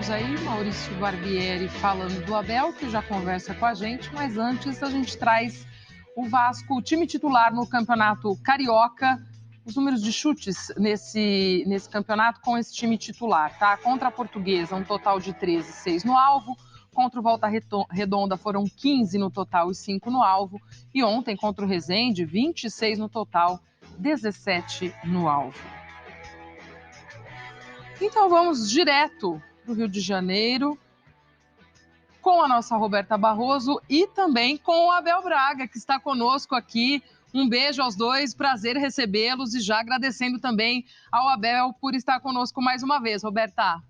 temos aí Maurício Barbieri falando do Abel, que já conversa com a gente, mas antes a gente traz o Vasco, o time titular no Campeonato Carioca, os números de chutes nesse campeonato com esse time titular, tá? Contra a Portuguesa, um total de 13, 6 no alvo. Contra o Volta Redonda foram 15 no total e 5 no alvo. E ontem, contra o Resende, 26 no total, 17 no alvo. Então vamos direto para o Rio de Janeiro com a nossa Roberta Barroso e também com o Abel Braga, que está conosco aqui. Um beijo aos dois, prazer recebê-los e já agradecendo também ao Abel por estar conosco mais uma vez. Roberta.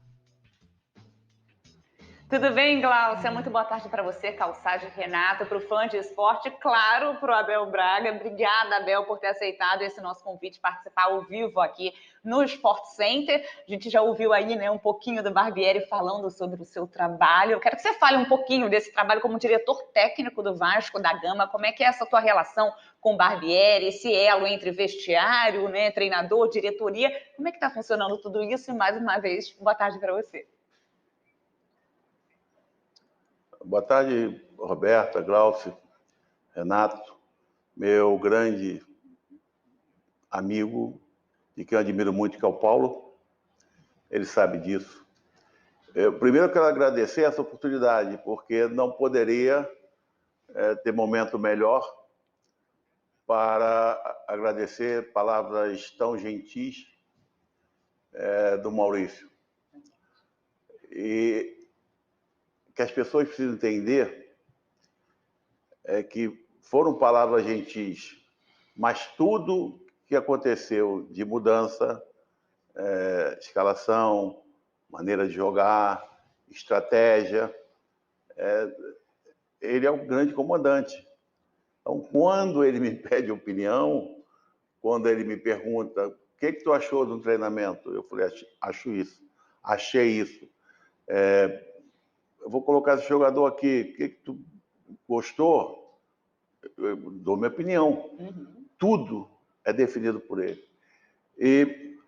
Tudo bem, Glaucia? Muito boa tarde para você, Calçade, Renato, para o fã de esporte, claro, para o Abel Braga. Obrigada, Abel, por ter aceitado esse nosso convite, participar ao vivo aqui no Sport Center. A gente já ouviu aí, né, um pouquinho do Barbieri falando sobre o seu trabalho. Eu quero que você fale um pouquinho desse trabalho como diretor técnico do Vasco da Gama. Como é que é essa tua relação com o Barbieri, esse elo entre vestiário, né, treinador, diretoria? Como é que está funcionando tudo isso? E mais uma vez, boa tarde para você. Boa tarde, Roberta, Glaucio, Renato, meu grande amigo, de quem eu admiro muito, que é o Paulo. Ele sabe disso. Primeiro, eu quero agradecer essa oportunidade, porque não poderia ter momento melhor para agradecer palavras tão gentis do Maurício. E que as pessoas precisam entender que foram palavras gentis, mas tudo que aconteceu de mudança, escalação, maneira de jogar, estratégia, ele é o grande comandante. Então, quando ele me pede opinião, quando ele me pergunta o que tu achou do treinamento, eu falei, acho isso, achei isso. Eu vou colocar esse jogador aqui, o que tu gostou? Eu dou minha opinião. Tudo é definido por ele. E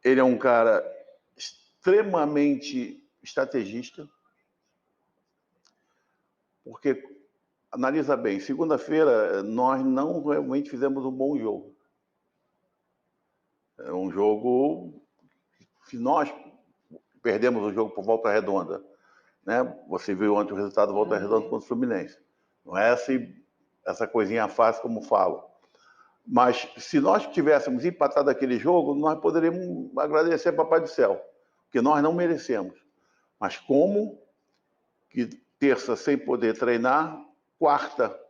ele é um cara extremamente estrategista, porque, analisa bem, segunda-feira nós não realmente fizemos um bom jogo. É um jogo que nós perdemos o jogo por Volta Redonda. Né? Você viu ontem o resultado do Volta Redonda contra o Fluminense. Não é essa coisinha fácil como falo. Mas se nós tivéssemos empatado aquele jogo, nós poderíamos agradecer ao Papai do Céu, porque nós não merecemos. Mas como que terça sem poder treinar, quarta,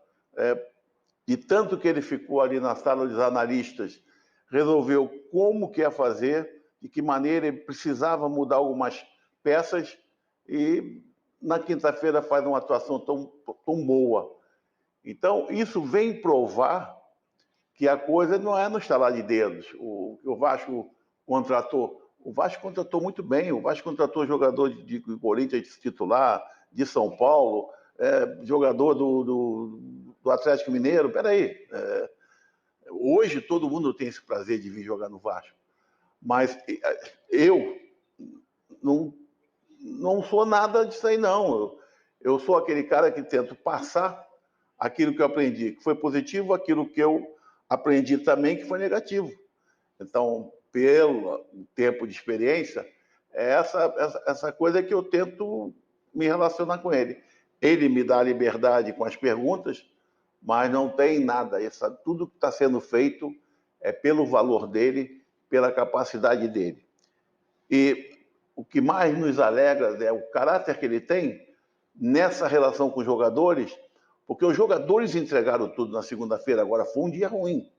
de tanto que ele ficou ali na sala dos analistas, resolveu como que ia fazer, de que maneira ele precisava mudar algumas peças e na quinta-feira faz uma atuação tão boa. Então, isso vem provar que a coisa não é no estalar de dedos. O Vasco contratou. O Vasco contratou muito bem. O Vasco contratou jogador de Corinthians titular, de São Paulo, jogador do Atlético Mineiro. Peraí. Hoje todo mundo tem esse prazer de vir jogar no Vasco. Mas eu não sou nada disso aí, não. Eu sou aquele cara que tento passar aquilo que eu aprendi, que foi positivo, aquilo que eu aprendi também, que foi negativo. Então, pelo tempo de experiência, é essa coisa que eu tento me relacionar com ele. Ele me dá liberdade com as perguntas, mas não tem nada. Tudo que está sendo feito é pelo valor dele, pela capacidade dele. E o que mais nos alegra é o caráter que ele tem nessa relação com os jogadores, porque os jogadores entregaram tudo na segunda-feira, agora foi um dia ruim.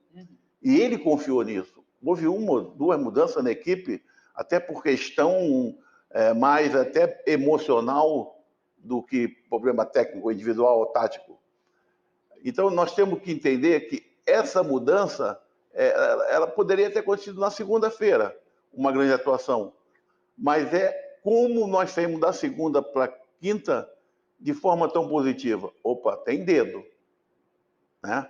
E ele confiou nisso. Houve uma ou duas mudanças na equipe, até por questão mais até emocional do que problema técnico, individual ou tático. Então, nós temos que entender que essa mudança, ela poderia ter acontecido na segunda-feira, uma grande atuação. Mas como nós saímos da segunda para a quinta de forma tão positiva. Opa, tem dedo. Né?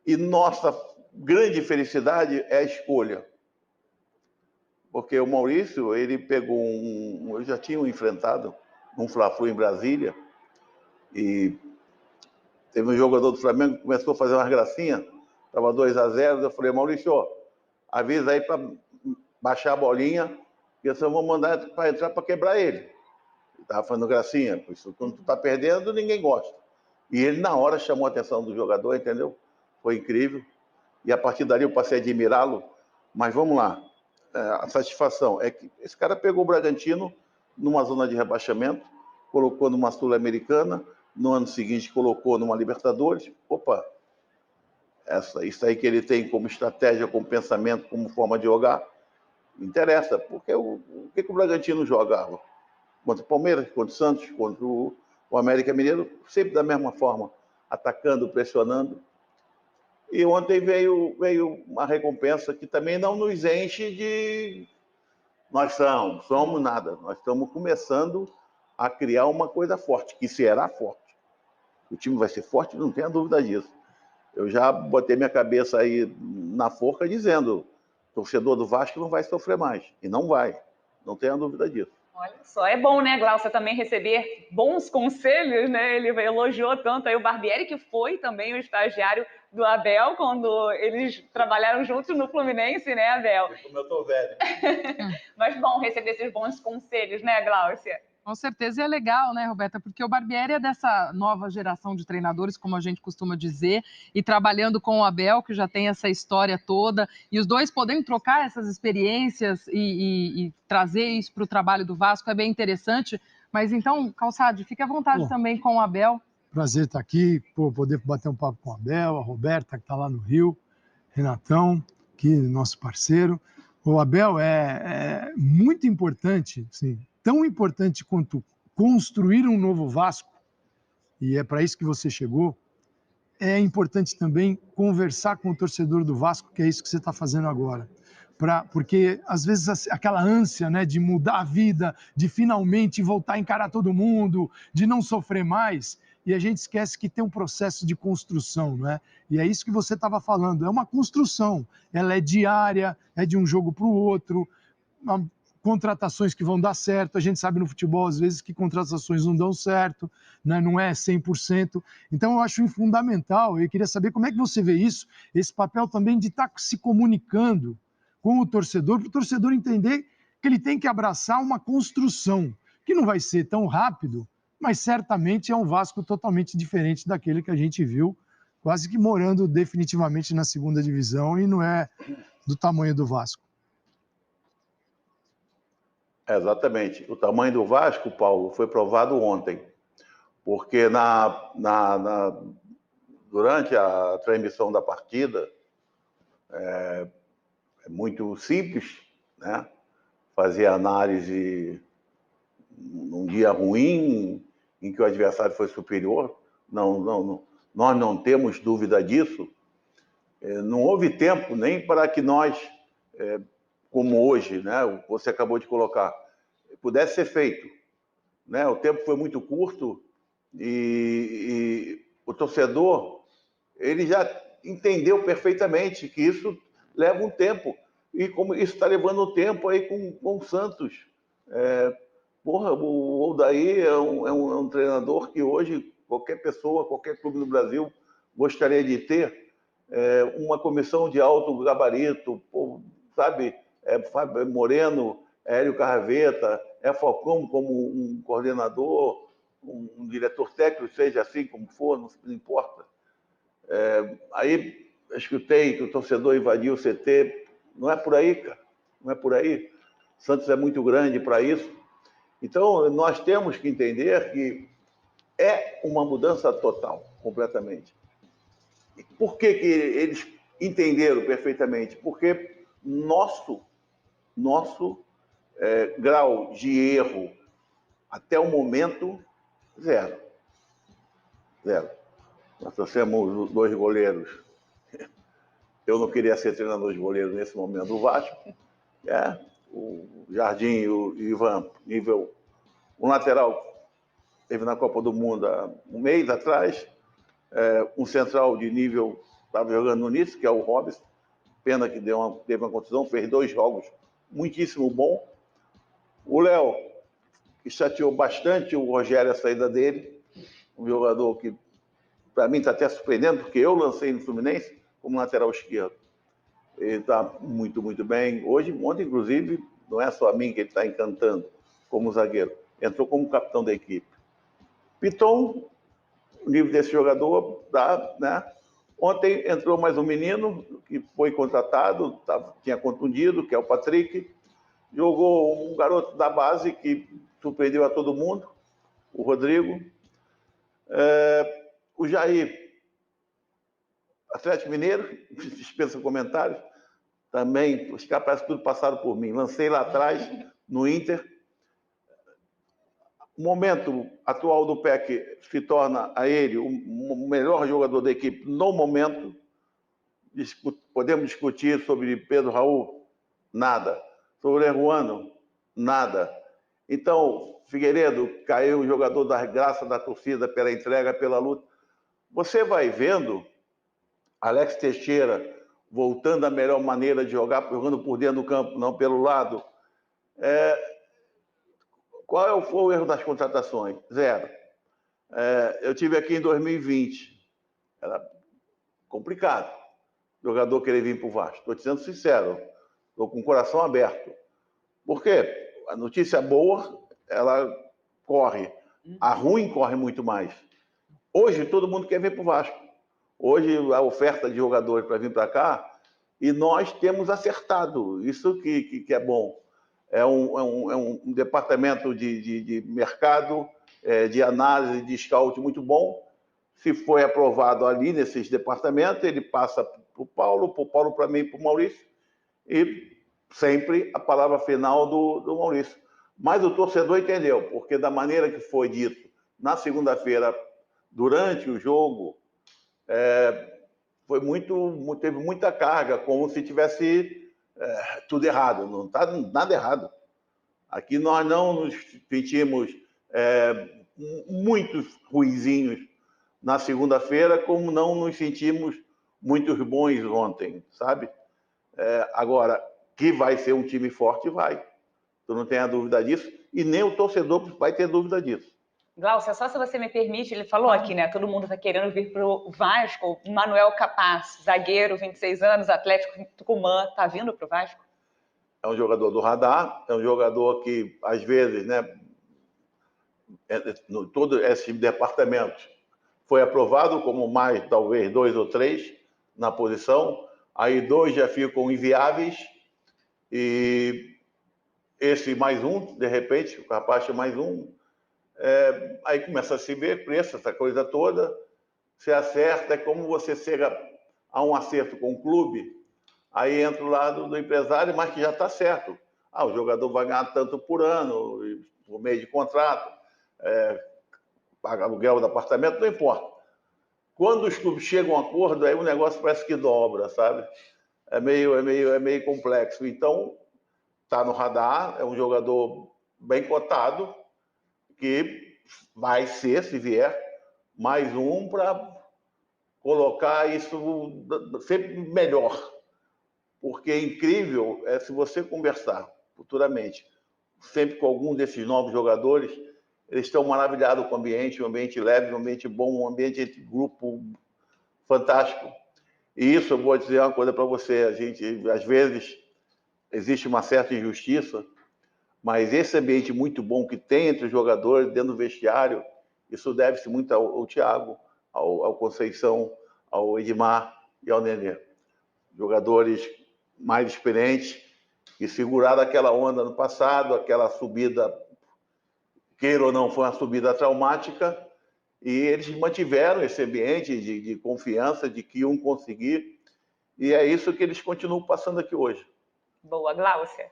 E nossa grande felicidade é a escolha. Porque o Maurício, ele pegou eu já tinha enfrentado um Fla-Flu em Brasília, e teve um jogador do Flamengo que começou a fazer umas gracinhas, estava 2-0, eu falei, Maurício, avisa aí para baixar a bolinha, porque senão vou mandar para entrar para quebrar ele. Estava fazendo gracinha, por isso, quando tu tá perdendo, ninguém gosta. E ele, na hora, chamou a atenção do jogador, entendeu? Foi incrível. E a partir dali eu passei a admirá-lo. Mas vamos lá. A satisfação é que esse cara pegou o Bragantino numa zona de rebaixamento, colocou numa Sul-Americana, no ano seguinte colocou numa Libertadores. Opa, isso aí que ele tem como estratégia, como pensamento, como forma de jogar, me interessa. Porque o que o Bragantino jogava? Contra o Palmeiras, contra o Santos, contra o América Mineiro, sempre da mesma forma, atacando, pressionando. E ontem veio uma recompensa que também não nos enche de... Nós somos nada. Nós estamos começando a criar uma coisa forte, que será forte. O time vai ser forte, não tenha dúvida disso. Eu já botei minha cabeça aí na forca dizendo, torcedor do Vasco não vai sofrer mais. E não vai, não tenha dúvida disso. Olha só, é bom, né, Glaucia, também receber bons conselhos, né? Ele elogiou tanto aí o Barbieri, que foi também o estagiário do Abel, quando eles trabalharam juntos no Fluminense, né, Abel? Como eu tô velho. Mas bom receber esses bons conselhos, né, Glaucia? Com certeza, e é legal, né, Roberta? Porque o Barbieri é dessa nova geração de treinadores, como a gente costuma dizer, e trabalhando com o Abel, que já tem essa história toda, e os dois podendo trocar essas experiências e trazer isso para o trabalho do Vasco é bem interessante. Mas então, Calçade, fique à vontade também com o Abel. Prazer estar aqui, poder bater um papo com o Abel, a Roberta, que está lá no Rio, Renatão, que nosso parceiro. O Abel é muito importante, sim, tão importante quanto construir um novo Vasco, e é para isso que você chegou. É importante também conversar com o torcedor do Vasco, que é isso que você está fazendo agora. Porque, às vezes, aquela ânsia, né, de mudar a vida, de finalmente voltar a encarar todo mundo, de não sofrer mais, e a gente esquece que tem um processo de construção, não é? E é isso que você estava falando, é uma construção, ela é diária, é de um jogo para o outro, contratações que vão dar certo, a gente sabe no futebol às vezes que contratações não dão certo, né? Não é 100%, então eu acho fundamental, eu queria saber como é que você vê isso, esse papel também de estar se comunicando com o torcedor, para o torcedor entender que ele tem que abraçar uma construção, que não vai ser tão rápido, mas certamente é um Vasco totalmente diferente daquele que a gente viu, quase que morando definitivamente na segunda divisão e não é do tamanho do Vasco. Exatamente. O tamanho do Vasco, Paulo, foi provado ontem, porque durante a transmissão da partida, é muito simples, né? Fazer análise num dia ruim, em que o adversário foi superior, nós não temos dúvida disso. Não houve tempo nem para que nós, como hoje, né, você acabou de colocar, pudesse ser feito, né? O tempo foi muito curto e o torcedor, ele já entendeu perfeitamente que isso leva um tempo, e como isso está levando tempo aí com o Santos. O Odair é um treinador que hoje qualquer pessoa, qualquer clube do Brasil gostaria de ter, uma comissão de alto gabarito, sabe? Fábio Moreno, Hélio Carraveta, Falcão como um coordenador, um diretor técnico, seja assim como for, não importa. Aí eu escutei que o torcedor invadiu o CT. Não é por aí, cara. Não é por aí. Santos é muito grande para isso. Então, nós temos que entender que é uma mudança total, completamente. E por que eles entenderam perfeitamente? Porque nosso grau de erro até o momento, zero. Nós trouxemos 2 goleiros. Eu não queria ser treinador de goleiro nesse momento do Vasco. O Jardim e o Ivan, nível... Um lateral teve na Copa do Mundo há um mês atrás. Um central de nível estava jogando no Nice, que é o Robson. Pena que teve uma contusão, fez 2 jogos muitíssimo bom. O Léo, que chateou bastante o Rogério a saída dele, um jogador que, para mim, está até surpreendendo, porque eu lancei no Fluminense como lateral esquerdo. Ele está muito, muito bem. Ontem, inclusive, não é só a mim que ele está encantando como zagueiro. Entrou como capitão da equipe. Piton, o nível desse jogador, dá, né? Ontem entrou mais um menino que foi contratado, tinha contundido, que é o Patrick. Jogou um garoto da base que surpreendeu a todo mundo, o Rodrigo. O Jair, Atlético Mineiro, dispensa comentários. Também, os caras parece que tudo passaram por mim. Lancei lá atrás, no Inter. O momento atual do PEC se torna a ele o melhor jogador da equipe no momento. Podemos discutir sobre Pedro Raul? Nada. Sobre Eruano? Nada. Então, Figueiredo caiu o jogador da graça da torcida pela entrega, pela luta. Você vai vendo Alex Teixeira voltando à melhor maneira de jogar, jogando por dentro do campo, não pelo lado. Qual foi o erro das contratações? Zero. Eu tive aqui em 2020. Era complicado o jogador querer vir para o Vasco. Estou te sendo sincero. Estou com o coração aberto. Por quê? A notícia boa, ela corre. A ruim corre muito mais. Hoje, todo mundo quer vir para o Vasco. Hoje, a oferta de jogadores para vir para cá, e nós temos acertado. Isso que é bom. É um departamento de mercado, de análise, de scout muito bom. Se foi aprovado ali nesses departamentos, ele passa para o Paulo para mim, para o Maurício, e sempre a palavra final do Maurício. Mas o torcedor entendeu, porque da maneira que foi dito na segunda-feira, durante o jogo, teve muita carga, como se tivesse tudo errado. Não está nada errado. Aqui nós não nos sentimos muitos ruizinhos na segunda-feira, como não nos sentimos muitos bons ontem, sabe? Agora, que vai ser um time forte, vai. Tu não tem a dúvida disso, e nem o torcedor vai ter dúvida disso. Glaucia, só se você me permite, ele falou aqui, né? Todo mundo está querendo vir para o Vasco. Manuel Capaz, zagueiro, 26 anos, Atlético Tucumã, está vindo para o Vasco? É um jogador do radar, é um jogador que, às vezes, né, todo esse departamento foi aprovado como mais, talvez, 2 ou 3 na posição. Aí 2 já ficam inviáveis e esse mais um, de repente, o rapaz mais um, aí começa a se ver preço, essa coisa toda, se acerta, é como você chega a um acerto com o clube, aí entra o lado do empresário, mas que já está certo. O jogador vai ganhar tanto por ano, por meio de contrato, paga aluguel do apartamento, não importa. Quando os clubes chegam a um acordo, aí o negócio parece que dobra, sabe? É meio complexo. Então, está no radar, é um jogador bem cotado, que vai ser, se vier, mais um para colocar isso sempre melhor. Porque é incrível se você conversar futuramente, sempre com algum desses novos jogadores, eles estão maravilhados com o ambiente, um ambiente leve, um ambiente bom, um ambiente de grupo fantástico. E isso, eu vou dizer uma coisa para você, a gente, às vezes, existe uma certa injustiça, mas esse ambiente muito bom que tem entre os jogadores, dentro do vestiário, isso deve-se muito ao Thiago, ao Conceição, ao Edmar e ao Nenê. Jogadores mais experientes que seguraram aquela onda no passado, aquela subida, queira ou não, foi uma subida traumática, e eles mantiveram esse ambiente de confiança, de que iam conseguir, e é isso que eles continuam passando aqui hoje. Boa, Glaucia.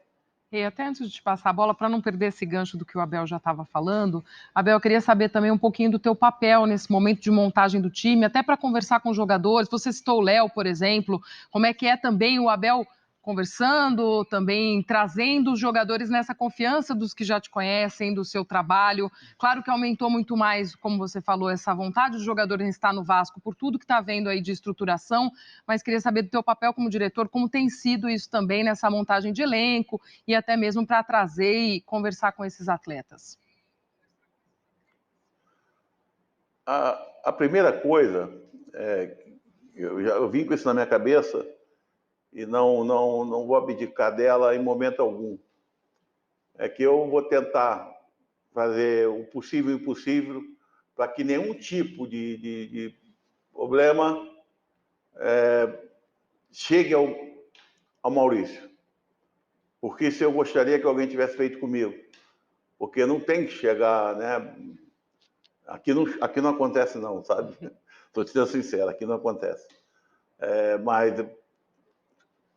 E até antes de te passar a bola, para não perder esse gancho do que o Abel já estava falando, Abel, eu queria saber também um pouquinho do teu papel nesse momento de montagem do time, até para conversar com os jogadores. Você citou o Léo, por exemplo, como é que é também o Abel conversando, também trazendo os jogadores nessa confiança dos que já te conhecem, do seu trabalho. Claro que aumentou muito mais, como você falou, essa vontade dos jogadores em estar no Vasco por tudo que está vendo aí de estruturação, mas queria saber do teu papel como diretor, como tem sido isso também nessa montagem de elenco e até mesmo para trazer e conversar com esses atletas. A primeira coisa, eu vim com isso na minha cabeça e não vou abdicar dela em momento algum. É que eu vou tentar fazer o possível e o impossível para que nenhum tipo de problema chegue ao Maurício. Porque isso eu gostaria que alguém tivesse feito comigo. Porque não tem que chegar, né? Aqui não acontece não, sabe? Estou te sendo sincero, aqui não acontece. Mas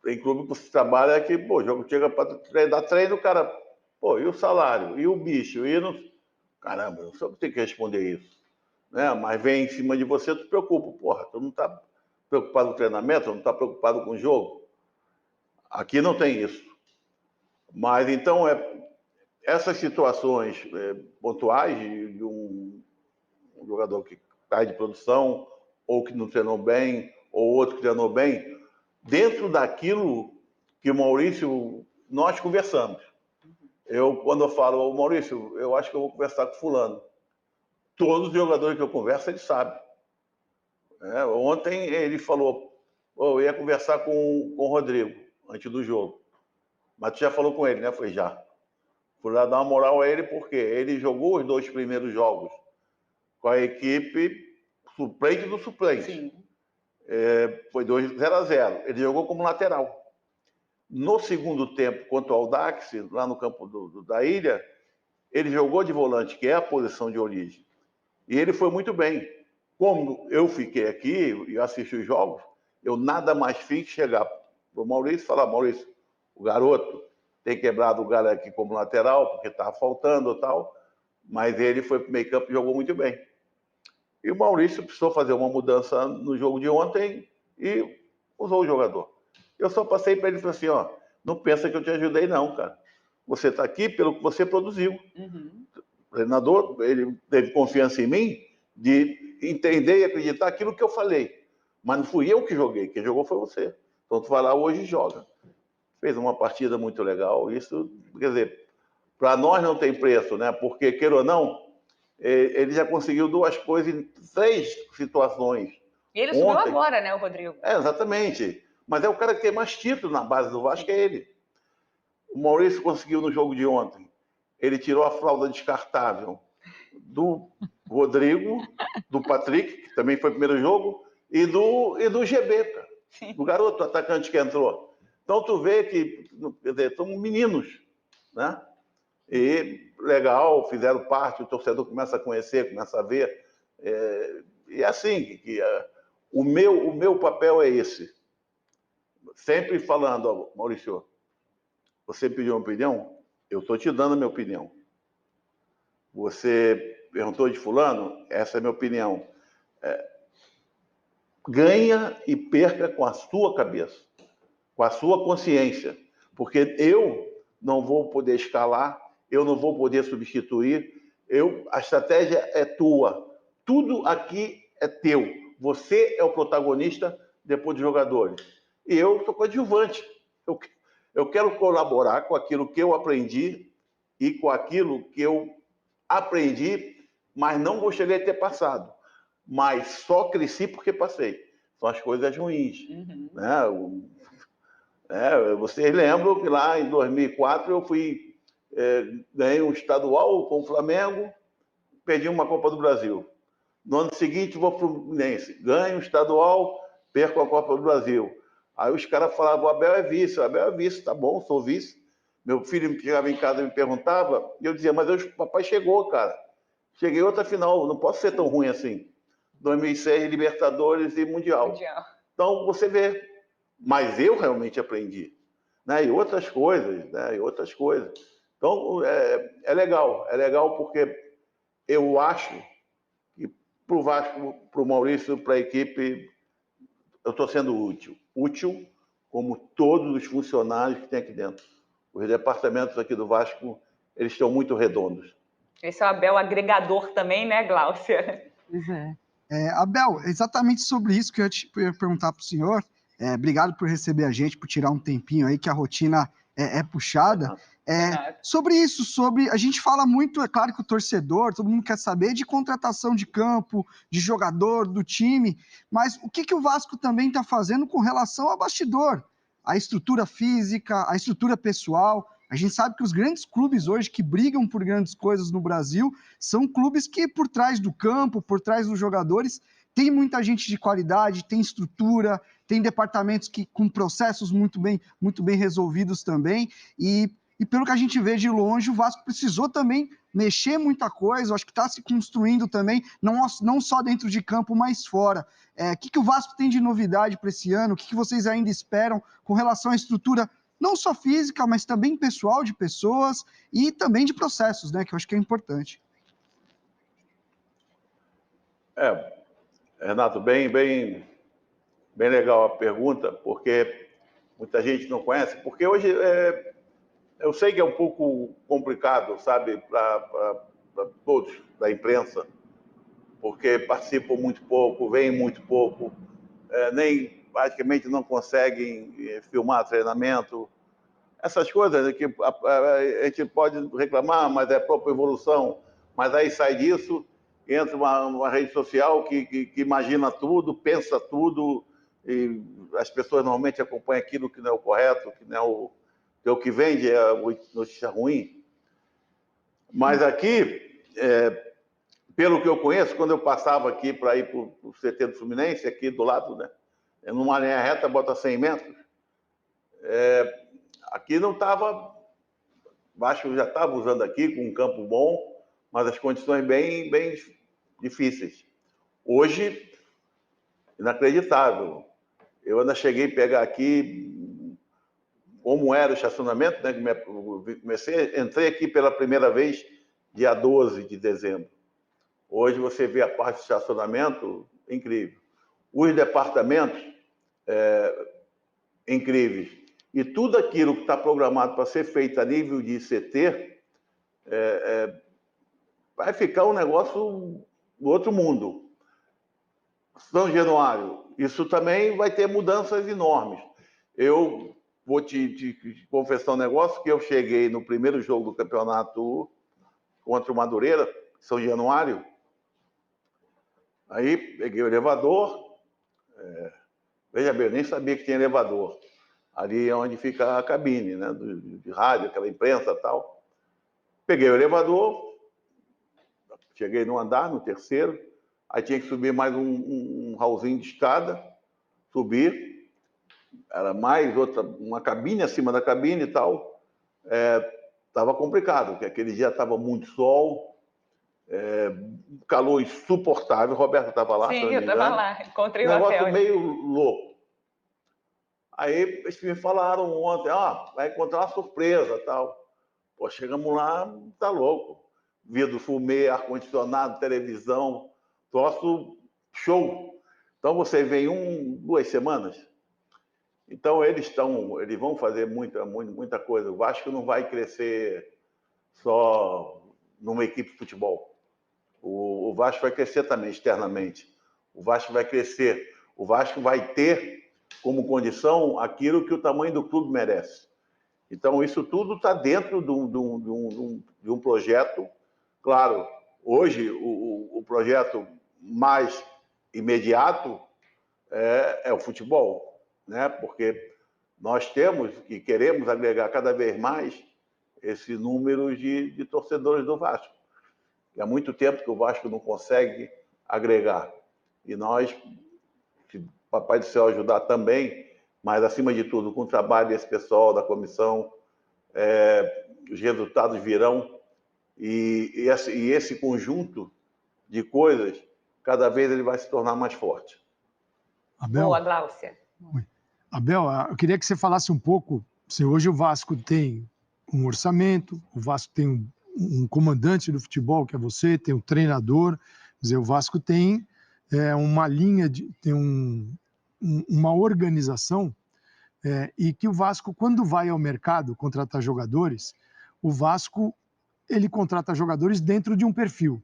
em clube que você trabalha é que, pô, o jogo chega para dar treino, o cara, pô, e o salário? E o bicho? E não... Caramba, eu só tenho que responder isso. Né? Mas vem em cima de você, tu te preocupa. Porra, tu não está preocupado com o treinamento, não está preocupado com o jogo? Aqui não tem isso. Mas então, essas situações pontuais de um jogador que cai de produção, ou que não treinou bem, ou outro que treinou bem, dentro daquilo que o Maurício, nós conversamos. Quando eu falo, Maurício, eu acho que eu vou conversar com fulano. Todos os jogadores que eu converso, ele sabe. Ontem ele falou, eu ia conversar com o Rodrigo, antes do jogo. Mas tu já falou com ele, né? Foi já. Fui lá dar uma moral a ele, porque ele jogou os 2 primeiros jogos com a equipe suplente do suplente. Sim. Foi 0-0. Ele jogou como lateral. No segundo tempo, contra o Audax, lá no campo da Ilha, ele jogou de volante, que é a posição de origem. E ele foi muito bem. Como eu fiquei aqui e assisti os jogos, eu nada mais fiz chegar para o Maurício e falar, Maurício, o garoto tem quebrado o galho aqui como lateral, porque estava faltando e tal, mas ele foi para o meio campo e jogou muito bem. E o Maurício precisou fazer uma mudança no jogo de ontem e usou o jogador. Eu só passei para ele e falei assim, ó, não pensa que eu te ajudei não, cara. Você está aqui pelo que você produziu. Uhum. O treinador, ele teve confiança em mim de entender e acreditar aquilo que eu falei. Mas não fui eu que joguei, quem jogou foi você. Então tu vai lá hoje e joga. Fez uma partida muito legal. Isso, quer dizer, para nós não tem preço, né? Porque, queira ou não, ele já conseguiu 2 coisas em 3 situações. E ele subiu agora, né, o Rodrigo? Exatamente. Mas é o cara que tem mais título na base do Vasco, é ele. O Maurício conseguiu no jogo de ontem. Ele tirou a fralda descartável do Rodrigo, do Patrick, que também foi o primeiro jogo, e do GB, cara. Do garoto, atacante que entrou. Então tu vê que, quer dizer, são meninos, né? E legal, fizeram parte, o torcedor começa a conhecer, começa a ver. E é assim, o meu papel é esse. Sempre falando, ó, Maurício, você pediu uma opinião? Eu estou te dando a minha opinião. Você perguntou de fulano? Essa é a minha opinião. Ganha e perca com a sua cabeça, com a sua consciência. Porque eu não vou poder escalar, eu não vou poder substituir, a estratégia é tua. Tudo aqui é teu. Você é o protagonista depois dos jogadores. E eu sou coadjuvante. Eu quero colaborar com aquilo que eu aprendi e com aquilo que eu aprendi, mas não gostaria de ter passado. Mas só cresci porque passei. São as coisas ruins. Uhum. Né? Vocês lembram que lá em 2004 eu ganhei um estadual com o Flamengo, perdi uma Copa do Brasil. No ano seguinte vou para o Fluminense, ganho um estadual, perco a Copa do Brasil. Aí os caras falavam, o Abel é vice, tá bom, sou vice. Meu filho chegava em casa e me perguntava, e eu dizia, mas o papai chegou, cara. Cheguei outra final, não posso ser tão ruim assim. 2006, Libertadores e Mundial. Então, você vê. Mas eu realmente aprendi. Né? E outras coisas, né? Então, é legal porque eu acho que para o Vasco, para o Maurício, para a equipe, eu estou sendo útil como todos os funcionários que tem aqui dentro. Os departamentos aqui do Vasco, eles estão muito redondos. Esse é o Abel agregador também, né, Gláucia? Pois é. Abel, exatamente sobre isso que eu ia perguntar para o senhor. Obrigado por receber a gente, por tirar um tempinho aí, que a rotina é puxada. Sobre isso, a gente fala muito, é claro que o torcedor, todo mundo quer saber de contratação de campo, de jogador, do time, mas o que o Vasco também está fazendo com relação ao bastidor? A estrutura física, a estrutura pessoal. A gente sabe que os grandes clubes hoje que brigam por grandes coisas no Brasil são clubes que, por trás do campo, por trás dos jogadores, tem muita gente de qualidade, tem estrutura, tem departamentos com processos muito bem resolvidos também. E pelo que a gente vê de longe, o Vasco precisou também mexer muita coisa. Eu acho que está se construindo também, não só dentro de campo, mas fora. O que o Vasco tem de novidade para esse ano? O que vocês ainda esperam com relação à estrutura, não só física, mas também pessoal, de pessoas e também de processos, né? Que eu acho que é importante. Renato, bem legal a pergunta, porque muita gente não conhece, porque hoje eu sei que é um pouco complicado, sabe, para todos da imprensa, porque participam muito pouco, veem muito pouco, nem praticamente não conseguem filmar treinamento. Essas coisas que a gente pode reclamar, mas é a própria evolução. Mas aí sai disso, entra uma rede social que imagina tudo, pensa tudo, e as pessoas normalmente acompanham aquilo que não é o correto, que não é o que vende, é a notícia ruim. Mas aqui, pelo que eu conheço, quando eu passava aqui para ir para o CT do Fluminense, aqui do lado, né? Numa linha reta, bota 100 metros. Aqui não estava... Vasco já estava usando aqui, com um campo bom, mas as condições bem difíceis. Hoje, inacreditável. Eu ainda cheguei a pegar aqui como era o estacionamento, né? Entrei aqui pela primeira vez dia 12 de dezembro. Hoje você vê a parte de estacionamento incrível. Os departamentos incríveis. E tudo aquilo que está programado para ser feito a nível de ICT vai ficar um negócio do outro mundo. São Januário, isso também vai ter mudanças enormes. Eu vou te confessar um negócio, que eu cheguei no primeiro jogo do campeonato contra o Madureira, São Januário, aí peguei o elevador, veja bem, eu nem sabia que tinha elevador. Ali é onde fica a cabine, né, de rádio, aquela imprensa e tal. Peguei o elevador, cheguei no andar, no terceiro, aí tinha que subir mais um hallzinho de escada, subir, era mais uma cabine acima da cabine e tal. Estava complicado, porque aquele dia estava muito sol, calor insuportável. Roberto estava lá. Sim, eu estava lá, encontrei o Rafael. Um negócio meio louco. Aí eles me falaram ontem, vai encontrar uma surpresa tal. Pô, chegamos lá, tá louco. Vidro fumê, ar-condicionado, televisão, troço show. Então você vem 2 semanas. Então eles vão fazer muita coisa. O Vasco não vai crescer só numa equipe de futebol. O Vasco vai crescer também externamente. O Vasco vai crescer. O Vasco vai ter como condição aquilo que o tamanho do clube merece. Então isso tudo está dentro de um projeto. Claro, hoje o projeto mais imediato é o futebol, né? Porque nós temos e queremos agregar cada vez mais esse número de torcedores do Vasco. E há muito tempo que o Vasco não consegue agregar. E nós, se o Papai do Céu ajudar também, mas acima de tudo, com o trabalho desse pessoal, da comissão, os resultados virão. E esse conjunto de coisas, cada vez ele vai se tornar mais forte. Abel, boa, Gláucia. Abel, eu queria que você falasse um pouco. Hoje o Vasco tem um orçamento, o Vasco tem um comandante do futebol, que é você, tem um treinador. Quer dizer, o Vasco tem uma linha, tem uma organização e que o Vasco, quando vai ao mercado contratar jogadores, o Vasco ele contrata jogadores dentro de um perfil.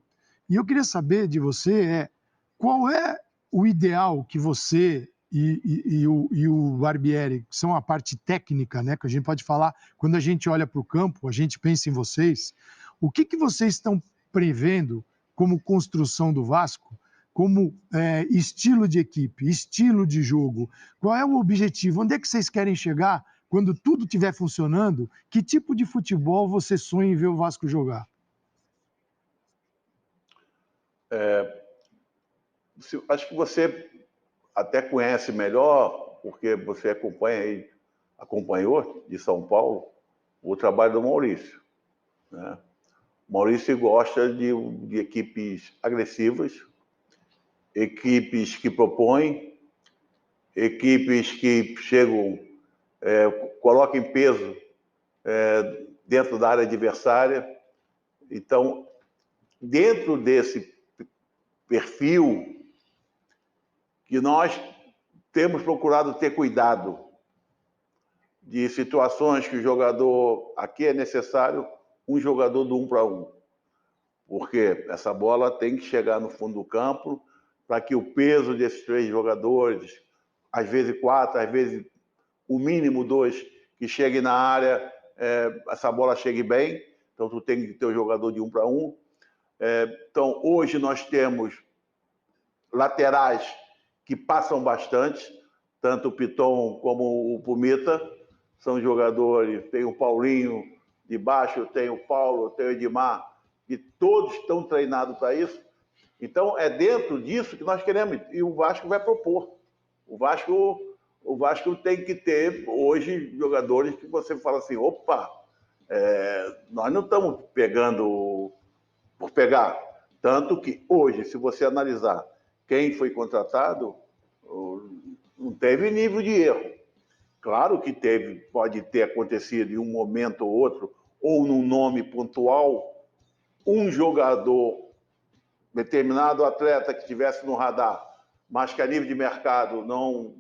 E eu queria saber de você qual é o ideal que você e o Barbieri, que são a parte técnica, né, que a gente pode falar, quando a gente olha para o campo, a gente pensa em vocês, o que vocês estão prevendo como construção do Vasco, como estilo de equipe, estilo de jogo? Qual é o objetivo? Onde é que vocês querem chegar quando tudo estiver funcionando? Que tipo de futebol você sonha em ver o Vasco jogar? Acho que você até conhece melhor, porque você acompanhou de São Paulo o trabalho do Maurício, né? O Maurício gosta de equipes agressivas, equipes que propõem, equipes que chegam, colocam peso dentro da área adversária. Então, dentro desse perfil que nós temos procurado ter cuidado de situações que o jogador, aqui é necessário um jogador do 1 para 1, porque essa bola tem que chegar no fundo do campo para que o peso desses 3 jogadores, às vezes 4, às vezes o mínimo 2, que chegue na área, essa bola chegue bem. Então tu tem que ter um jogador de 1 para 1. Então hoje nós temos laterais que passam bastante, tanto o Piton como o Pumita, são jogadores, tem o Paulinho de baixo, tem o Paulo, tem o Edmar, e todos estão treinados para isso. Então é dentro disso que nós queremos, e o Vasco vai propor. O Vasco tem que ter hoje jogadores que você fala assim, opa, nós não estamos pegando por pegar. Tanto que hoje, se você analisar quem foi contratado, não teve nível de erro. Claro que pode ter acontecido em um momento ou outro, ou num nome pontual, um jogador, determinado atleta que estivesse no radar, mas que a nível de mercado não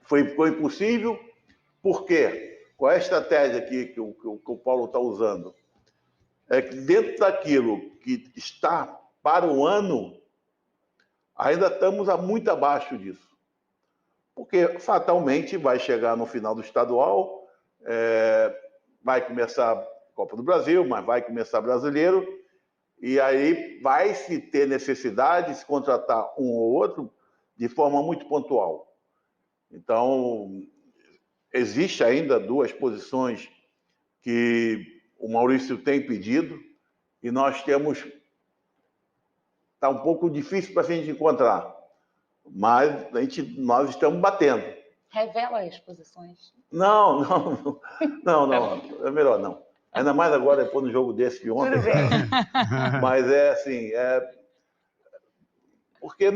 ficou impossível. Por quê? Qual é a estratégia que o Paulo está usando? É que dentro daquilo que está para o ano, ainda estamos muito abaixo disso. Porque fatalmente vai chegar no final do estadual, vai começar a Copa do Brasil, mas vai começar Brasileiro, e aí vai se ter necessidade de se contratar um ou outro de forma muito pontual. Então, existe ainda 2 posições que o Maurício tem pedido, e nós temos... Está um pouco difícil para a gente encontrar, mas nós estamos batendo. Revela as posições. Não, é melhor não. Ainda mais agora, depois do jogo desse de ontem. Mas é assim, porque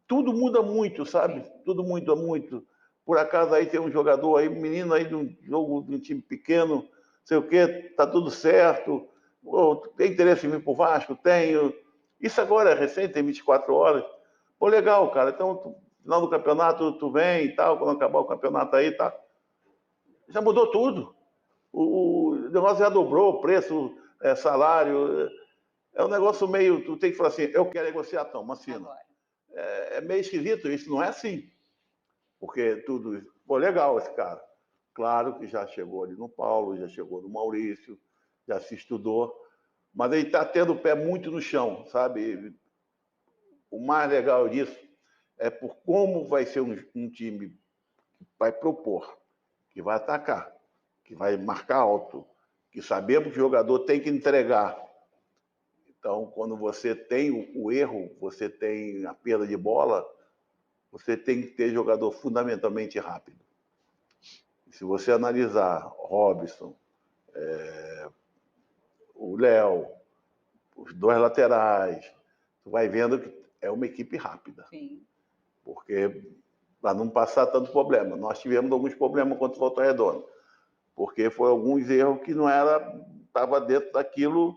tudo muda muito, sabe? Tudo muda muito. Por acaso aí tem um jogador aí, um menino aí de um jogo de um time pequeno, sei o quê, tá tudo certo. Pô, tem interesse em vir pro Vasco? Tenho. Isso agora é recente, tem 24 horas. Pô, legal, cara. Então, no final do campeonato, tu vem e tal, quando acabar o campeonato aí, tá? Já mudou tudo. O negócio já dobrou o preço, salário. É um negócio meio... Tu tem que falar assim, eu quero negociar, então, assina. É meio esquisito, isso não é assim. Porque tudo... Pô, legal esse cara. Claro que já chegou ali no Paulo, já chegou no Maurício, já se estudou, mas ele está tendo o pé muito no chão, sabe? O mais legal disso é por como vai ser um time que vai propor, que vai atacar, que vai marcar alto, que sabemos que o jogador tem que entregar. Então, quando você tem o erro, você tem a perda de bola, você tem que ter jogador fundamentalmente rápido. Se você analisar Robson, o Léo, os 2 laterais, tu vai vendo que é uma equipe rápida. Sim. Porque para não passar tanto problema. Nós tivemos alguns problemas contra o Volta Redonda, porque foi alguns erros que não estava dentro daquilo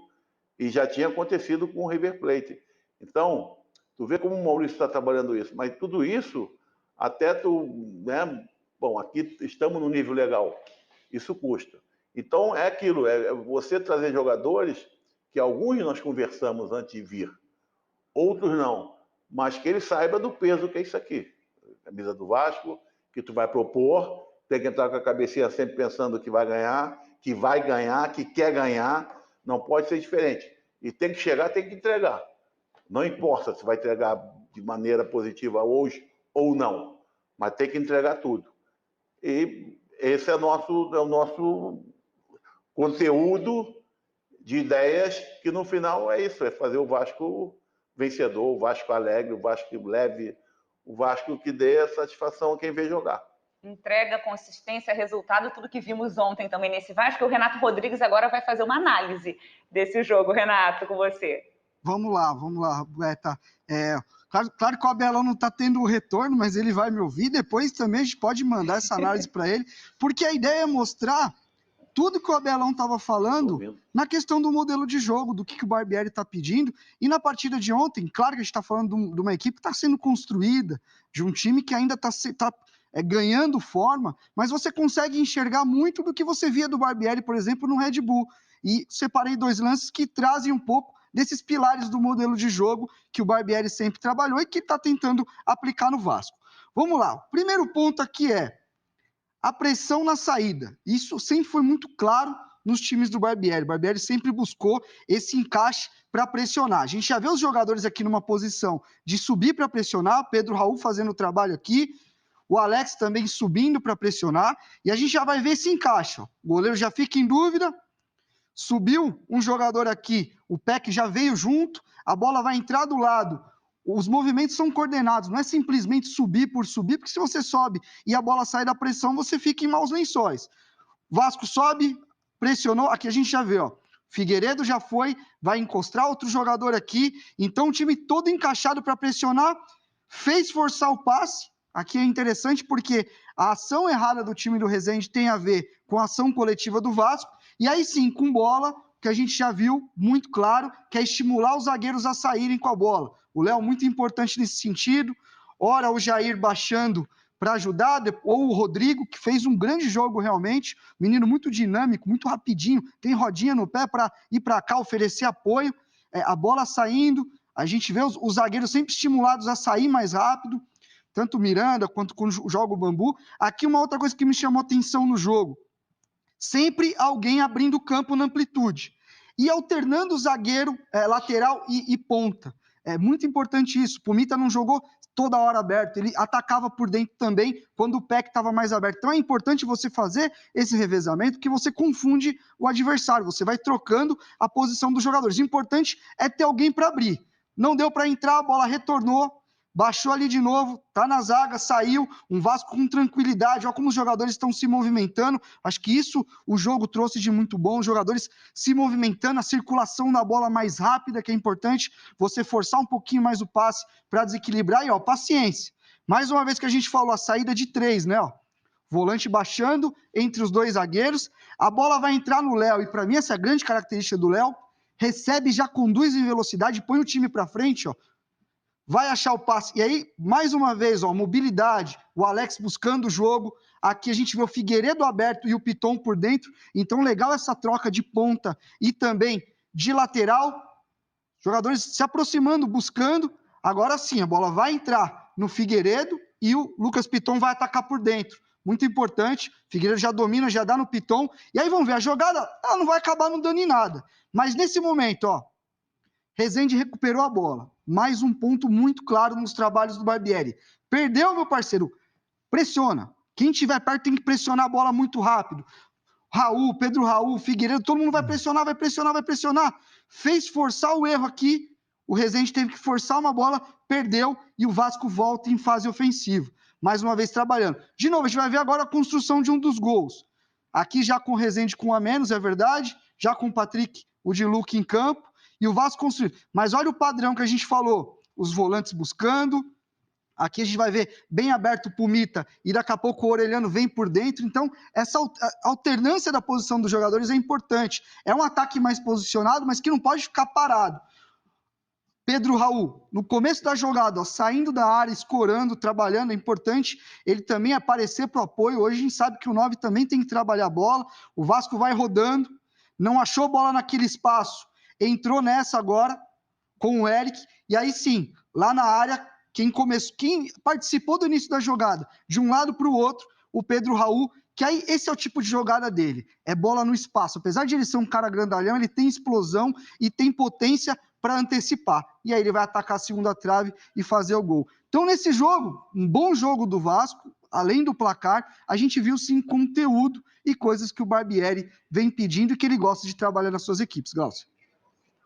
e já tinha acontecido com o River Plate. Então, tu vê como o Maurício está trabalhando isso, mas tudo isso até tu, né? Bom, aqui estamos no nível legal. Isso custa. Então, é aquilo, é você trazer jogadores que alguns nós conversamos antes de vir, outros não, mas que ele saiba do peso que é isso aqui. Camisa do Vasco, que tu vai propor, tem que entrar com a cabecinha sempre pensando que vai ganhar, que quer ganhar, não pode ser diferente. E tem que chegar, tem que entregar. Não importa se vai entregar de maneira positiva hoje ou não, mas tem que entregar tudo. E esse é o nosso conteúdo de ideias, que no final é isso, é fazer o Vasco vencedor, o Vasco alegre, o Vasco leve, o Vasco que dê a satisfação a quem vê jogar. Entrega, consistência, resultado, tudo que vimos ontem também nesse Vasco. O Renato Rodrigues agora vai fazer uma análise desse jogo. Renato, com você. Vamos lá, Roberta. Claro que o Abelão não está tendo o retorno, mas ele vai me ouvir. Depois também a gente pode mandar essa análise para ele, porque a ideia é mostrar tudo que o Abelão estava falando na questão do modelo de jogo, do que o Barbieri está pedindo. E na partida de ontem, claro que a gente está falando de uma equipe que está sendo construída, de um time que ainda está ganhando forma, mas você consegue enxergar muito do que você via do Barbieri, por exemplo, no Red Bull. E separei 2 lances que trazem um pouco desses pilares do modelo de jogo que o Barbieri sempre trabalhou e que está tentando aplicar no Vasco. Vamos lá, o primeiro ponto aqui é a pressão na saída. Isso sempre foi muito claro nos times do Barbieri. O Barbieri sempre buscou esse encaixe para pressionar. A gente já vê os jogadores aqui numa posição de subir para pressionar, Pedro Raul fazendo o trabalho aqui, o Alex também subindo para pressionar, e a gente já vai ver esse encaixe. Ó. O goleiro já fica em dúvida, subiu um jogador aqui, o Peck já veio junto, a bola vai entrar do lado, os movimentos são coordenados, não é simplesmente subir por subir, porque se você sobe e a bola sai da pressão, você fica em maus lençóis. Vasco sobe, pressionou, aqui a gente já vê, ó, Figueiredo já foi, vai encostar outro jogador aqui, então o time todo encaixado para pressionar, fez forçar o passe. Aqui é interessante porque a ação errada do time do Resende tem a ver com a ação coletiva do Vasco, e aí sim, com bola, que a gente já viu muito claro, que é estimular os zagueiros a saírem com a bola. O Léo muito importante nesse sentido, ora o Jair baixando para ajudar, ou o Rodrigo, que fez um grande jogo realmente, menino muito dinâmico, muito rapidinho, tem rodinha no pé para ir para cá, oferecer apoio, a bola saindo, a gente vê os zagueiros sempre estimulados a sair mais rápido, tanto o Miranda quanto quando joga o Bambu. Aqui uma outra coisa que me chamou atenção no jogo, sempre alguém abrindo o campo na amplitude e alternando o zagueiro, lateral e ponta. É muito importante isso. O Pumita não jogou toda hora aberto, ele atacava por dentro também quando o Peck estava mais aberto. Então é importante você fazer esse revezamento, porque você confunde o adversário, você vai trocando a posição dos jogadores. O importante é ter alguém para abrir. Não deu para entrar, a bola retornou, baixou ali de novo, tá na zaga, saiu, um Vasco com tranquilidade, olha como os jogadores estão se movimentando, acho que isso o jogo trouxe de muito bom, os jogadores se movimentando, a circulação da bola mais rápida, que é importante, você forçar um pouquinho mais o passe para desequilibrar, e ó, paciência, mais uma vez que a gente falou, a saída de 3, né, ó, volante baixando entre os 2 zagueiros, a bola vai entrar no Léo, e para mim essa é a grande característica do Léo, recebe, já conduz em velocidade, põe o time para frente, ó, vai achar o passe, e aí, mais uma vez, ó, mobilidade, o Alex buscando o jogo, aqui a gente vê o Figueiredo aberto e o Piton por dentro, então legal essa troca de ponta e também de lateral, jogadores se aproximando, buscando, agora sim, a bola vai entrar no Figueiredo e o Lucas Piton vai atacar por dentro, muito importante, Figueiredo já domina, já dá no Piton, e aí vamos ver, a jogada, ela não vai acabar não dando em nada, mas nesse momento, ó, Resende recuperou a bola. Mais um ponto muito claro nos trabalhos do Barbieri. Perdeu, meu parceiro. Pressiona. Quem estiver perto tem que pressionar a bola muito rápido. Raul, Pedro Raul, Figueiredo, todo mundo vai pressionar, vai pressionar, vai pressionar. Fez forçar o erro aqui. O Resende teve que forçar uma bola, perdeu e o Vasco volta em fase ofensiva. Mais uma vez trabalhando. De novo, a gente vai ver agora a construção de um dos gols. Aqui já com o Resende com um a menos, é verdade. Já com o Patrick, o de Luque em campo. E o Vasco construído. Mas olha o padrão que a gente falou. Os volantes buscando. Aqui a gente vai ver bem aberto o Pumita. E daqui a pouco o Orelhano vem por dentro. Então, essa alternância da posição dos jogadores é importante. É um ataque mais posicionado, mas que não pode ficar parado. Pedro Raul, no começo da jogada, ó, saindo da área, escorando, trabalhando, é importante ele também aparecer para o apoio. Hoje a gente sabe que o 9 também tem que trabalhar a bola. O Vasco vai rodando, não achou bola naquele espaço, entrou nessa agora com o Eric, e aí sim, lá na área, quem participou do início da jogada, de um lado para o outro, o Pedro Raul, que aí esse é o tipo de jogada dele, é bola no espaço. Apesar de ele ser um cara grandalhão, ele tem explosão e tem potência para antecipar. E aí ele vai atacar a segunda trave e fazer o gol. Então, nesse jogo, um bom jogo do Vasco, além do placar, a gente viu sim conteúdo e coisas que o Barbieri vem pedindo e que ele gosta de trabalhar nas suas equipes, Glaucio.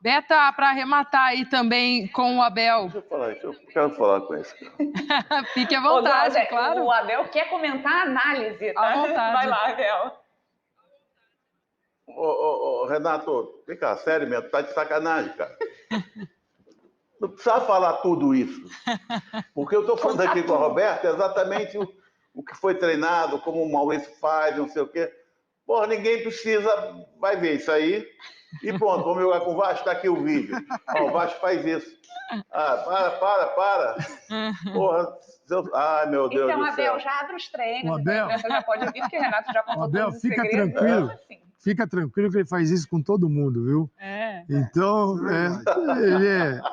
Beta, para arrematar aí também com o Abel. Deixa eu falar, eu quero falar com esse cara. Fique à vontade, Glaucio, claro. O Abel quer comentar a análise, tá? À vontade. Vai lá, Abel. Renato, vem cá, sério mesmo, tá de sacanagem, cara. Não precisa falar tudo isso. Porque eu estou falando aqui com a Roberta exatamente o que foi treinado, como o Maurício faz, não sei o quê. Porra, ninguém precisa, vai ver isso aí. E pronto, vamos jogar com o Vasco, tá aqui o vídeo. Ó, o Vasco faz isso. Ah, para. Porra, ai, meu Deus então, do céu. Abel, já abre os treinos, O Abel, então você já pode ouvir, porque o Renato já contou Abel, todos os fica segredos. tranquilo. Então, assim. Fica tranquilo que ele faz isso com todo mundo, viu? É. Então,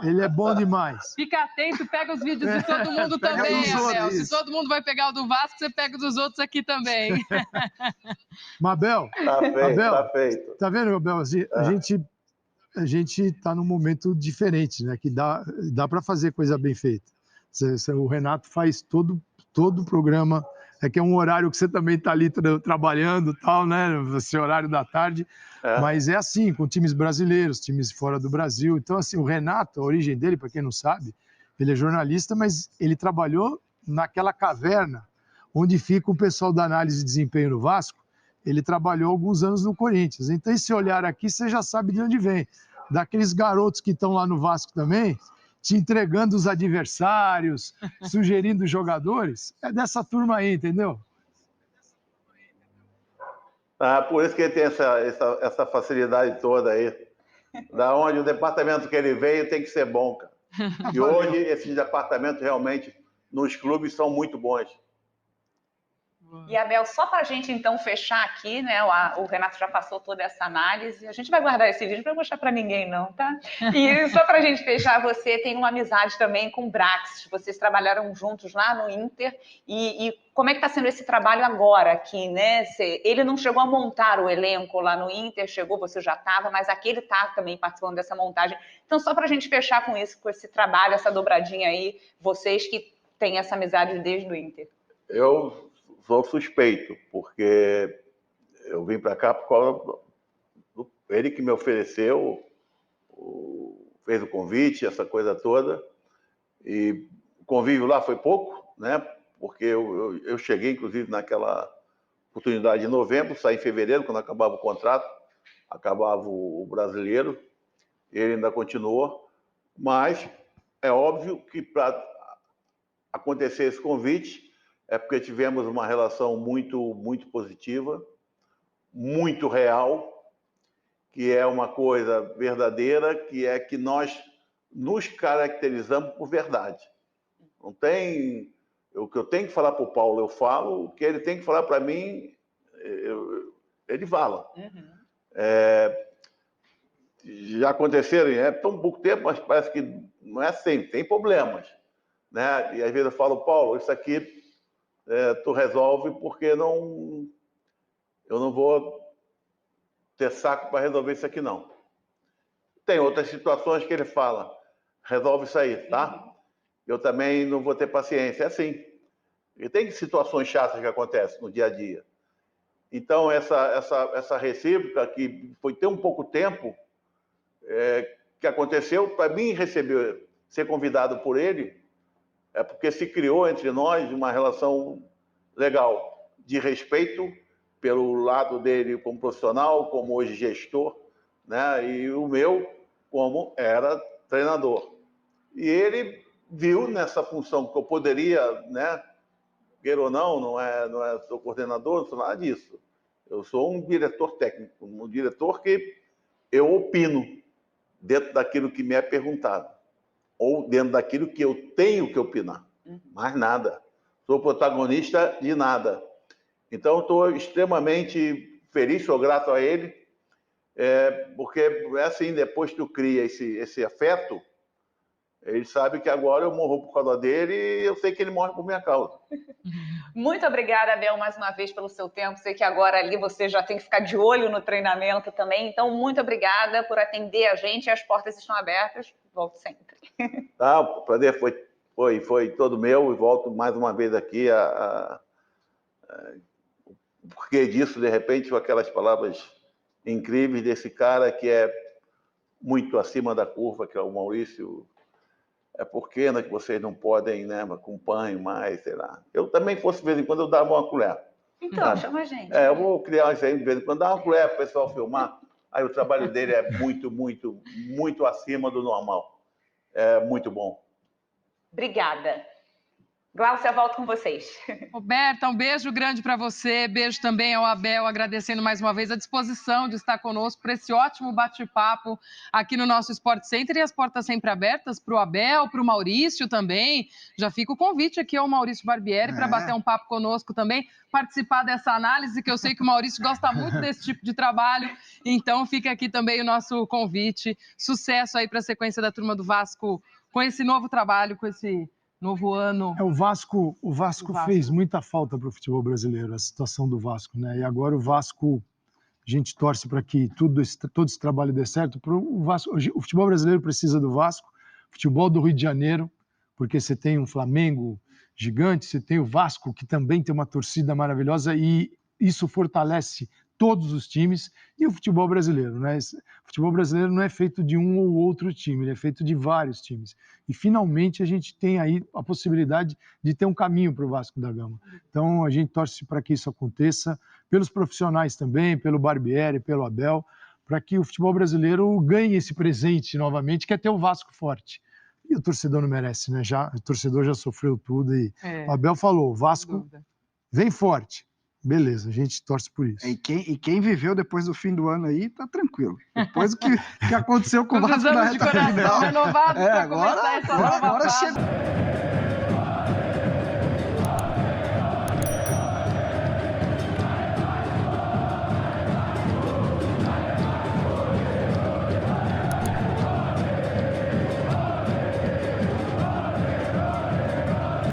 ele é bom demais. Fica atento, pega os vídeos de todo mundo Pega também, dos Abel. outros. Se todo mundo vai pegar o do Vasco, você pega o dos outros aqui também. Mabel, Tá feito. tá vendo, Abel? A gente tá num momento diferente, né? Que dá para fazer coisa bem feita. O Renato faz todo o programa. É que é um horário que você também está ali trabalhando, tal, né? Esse horário da tarde. Mas é assim, com times brasileiros, times fora do Brasil. Então, assim, o Renato, a origem dele, para quem não sabe, ele é jornalista, mas ele trabalhou naquela caverna onde fica o pessoal da análise de desempenho no Vasco. Ele trabalhou alguns anos no Corinthians. Então, esse olhar aqui, você já sabe de onde vem. Daqueles garotos que estão lá no Vasco também, te entregando os adversários, sugerindo jogadores. É dessa turma aí, entendeu? Por isso que ele tem essa facilidade toda aí. Da onde o departamento que ele veio tem que ser bom, cara. E hoje esses departamentos realmente nos clubes são muito bons. E, Abel, só para a gente, então, fechar aqui, né? O Renato já passou toda essa análise. A gente vai guardar esse vídeo para não mostrar para ninguém, não, tá? E só para a gente fechar, você tem uma amizade também com o Brax. Vocês trabalharam juntos lá no Inter. E como é que está sendo esse trabalho agora aqui, né? Ele não chegou a montar o elenco lá no Inter, você já estava, mas aqui ele está também participando dessa montagem. Então, só para a gente fechar com isso, com esse trabalho, essa dobradinha aí, vocês que têm essa amizade desde o Inter. Eu sou suspeito, porque eu vim para cá por causa ele que me ofereceu, fez o convite, essa coisa toda, e o convívio lá foi pouco, né? Porque eu cheguei, inclusive, naquela oportunidade em novembro, saí em fevereiro, quando acabava o contrato, acabava o brasileiro, ele ainda continuou, mas é óbvio que para acontecer esse convite, é porque tivemos uma relação muito, muito positiva, muito real, que é uma coisa verdadeira, que é que nós nos caracterizamos por verdade. Não tem... O que eu tenho que falar para o Paulo, eu falo. O que ele tem que falar para mim, ele fala. Uhum. Já aconteceram, é tão pouco tempo, mas parece que não é sempre, tem problemas. Né? E às vezes eu falo, Paulo, isso aqui tu resolve, porque eu não vou ter saco para resolver isso aqui, não. Tem outras situações que ele fala, resolve isso aí, tá? Eu também não vou ter paciência, é assim. E tem situações chatas que acontecem no dia a dia. Então, essa recíproca, que foi ter um pouco tempo, que aconteceu, para mim ser convidado por ele, é porque se criou entre nós uma relação legal, de respeito pelo lado dele como profissional, como hoje gestor, né? E o meu como era treinador. E ele viu nessa função que eu poderia, né? Queira ou não sou coordenador, não sou nada disso. Eu sou um diretor técnico, um diretor que eu opino dentro daquilo que me é perguntado. ou dentro daquilo que eu tenho que opinar. Mais nada. Sou protagonista de nada. Então, estou extremamente feliz, sou grato a ele, porque é assim, depois que tu cria esse afeto, ele sabe que agora eu morro por causa dele e eu sei que ele morre por minha causa. Muito obrigada, Abel, mais uma vez pelo seu tempo. Sei que agora ali você já tem que ficar de olho no treinamento também. Então, muito obrigada por atender a gente. As portas estão abertas. Volto sempre. Tá, o prazer foi todo meu e volto mais uma vez aqui o porquê disso, de repente, com aquelas palavras incríveis desse cara que é muito acima da curva, que é o Maurício. É porque, né, que vocês não podem, né, acompanhar mais, sei lá. Eu também fosse, de vez em quando, eu dava uma colher. Então, chama a gente. Eu vou criar isso aí, de vez em quando, dar uma colher para o pessoal filmar. Aí o trabalho dele é muito, muito, muito acima do normal. É muito bom. Obrigada. Gláucia, volto com vocês. Roberta, um beijo grande para você, beijo também ao Abel, agradecendo mais uma vez a disposição de estar conosco para esse ótimo bate-papo aqui no nosso Sport Center, e as portas sempre abertas para o Abel, para o Maurício também. Já fica o convite aqui ao Maurício Barbieri para bater um papo conosco também, participar dessa análise, que eu sei que o Maurício gosta muito desse tipo de trabalho, então fica aqui também o nosso convite. Sucesso aí para a sequência da turma do Vasco com esse novo trabalho, com esse novo ano. O Vasco fez muita falta para o futebol brasileiro, a situação do Vasco, né? E agora o Vasco, a gente torce para que todo esse trabalho dê certo. O futebol brasileiro precisa do Vasco, futebol do Rio de Janeiro, porque você tem um Flamengo gigante, você tem o Vasco, que também tem uma torcida maravilhosa, e isso fortalece todos os times, e o futebol brasileiro, né? O futebol brasileiro não é feito de um ou outro time, ele é feito de vários times. E finalmente a gente tem aí a possibilidade de ter um caminho para o Vasco da Gama. Então a gente torce para que isso aconteça, pelos profissionais também, pelo Barbieri, pelo Abel, para que o futebol brasileiro ganhe esse presente novamente, que é ter o Vasco forte. E o torcedor não merece, né? O torcedor já sofreu tudo e o Abel falou, o Vasco vem forte. Beleza, a gente torce por isso. E quem viveu depois do fim do ano aí, tá tranquilo. Depois do que aconteceu com o Vasco na reta final. Renovados para começar essa nova fase. Agora chegou.